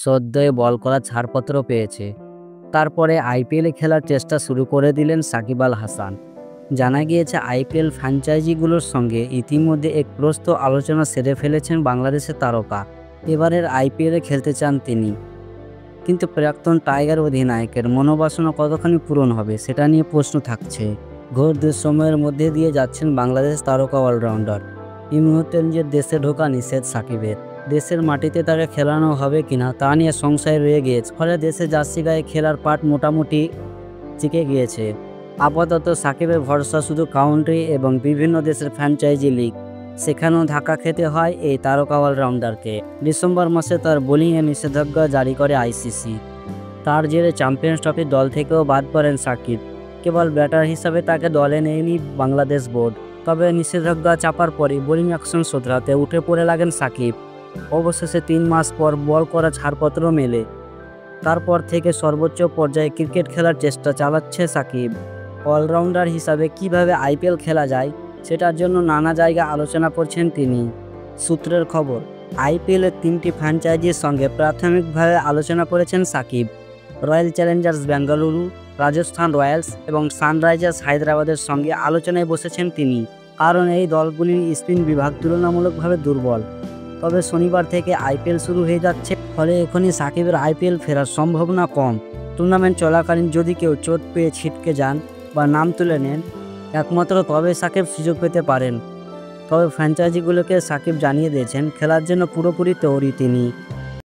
সদ্যই বল করার ছাড়পত্র পেয়েছে। তারপরে আইপিএলে খেলার চেষ্টা শুরু করে দিলেন সাকিব আল হাসান। জানা গিয়েছে আইপিএল ফ্র্যাঞ্চাইজিগুলোর সঙ্গে ইতিমধ্যে এক প্রস্ত আলোচনা সেরে ফেলেছেন বাংলাদেশের তারকা। এবারের আইপিএলে খেলতে চান তিনি, কিন্তু প্রাক্তন টাইগার অধিনায়কের মনোবাসনা কতখানি পূরণ হবে সেটা নিয়ে প্রশ্ন থাকছে। ঘোর দুঃসময়ের মধ্যে দিয়ে যাচ্ছেন বাংলাদেশ তারকা অলরাউন্ডার। এই মুহূর্তে নিজের দেশে ঢোকা নিষেধ সাকিবের। দেশের মাটিতে তাকে খেলানো হবে কিনা তা নিয়ে সংশয় রয়ে গিয়েছে, ফলে দেশে জার্সি গায়ে খেলার পাট মোটামুটি চিকে গিয়েছে। আপাতত সাকিবের ভরসা শুধু কাউন্টি এবং বিভিন্ন দেশের ফ্র্যাঞ্চাইজি লিগ, সেখানেও ধাক্কা খেতে হয় এই তারকা অলরাউন্ডারকে। ডিসেম্বর মাসে তার বোলিংয়ে নিষেধাজ্ঞা জারি করে আইসিসি। তার জেরে চ্যাম্পিয়ন্স ট্রফির দল থেকেও বাদ পড়েন সাকিব। কেবল ব্যাটার হিসাবে তাকে দলে নেয়নি বাংলাদেশ বোর্ড। তবে নিষেধাজ্ঞা চাপার পরই বোলিং অ্যাকশন শোধরাতে উঠে পড়ে লাগেন সাকিব। অবশেষে 3 মাস পর বল করা ছাড়পত্র মেলে। তারপর থেকে সর্বোচ্চ পর্যায়ে ক্রিকেট খেলার চেষ্টা চালাচ্ছে সাকিব। অলরাউন্ডার হিসাবে কিভাবে আইপিএল খেলা যায় সেটার জন্য নানা জায়গায় আলোচনা করছেন তিনি। সূত্রের খবর, আইপিএলের 3টি ফ্র্যাঞ্চাইজির সঙ্গে প্রাথমিকভাবে আলোচনা করেছেন Shakib. Royal Challengers Bengaluru, Rajasthan Royals এবং সানরাইজার্স হায়দ্রাবাদের সঙ্গে আলোচনায় বসেছেন তিনি, কারণ এই দলগুলির স্পিন বিভাগ তুলনামূলকভাবে দুর্বল। তবে শনিবার থেকে আইপিএল শুরু হয়ে যাচ্ছে, ফলে এখনই সাকিবের আইপিএল ফেরার সম্ভাবনা কম। টুর্নামেন্ট চলাকালীন যদি কেউ চোট পেয়ে ছিটকে যান বা নাম তুলে নেন, একমাত্র তবে সাকিব সুযোগ পেতে পারেন। তবে ফ্র্যাঞ্চাইজিগুলোকে সাকিব জানিয়ে দিয়েছেন খেলার জন্য পুরোপুরি তৈরি তিনি।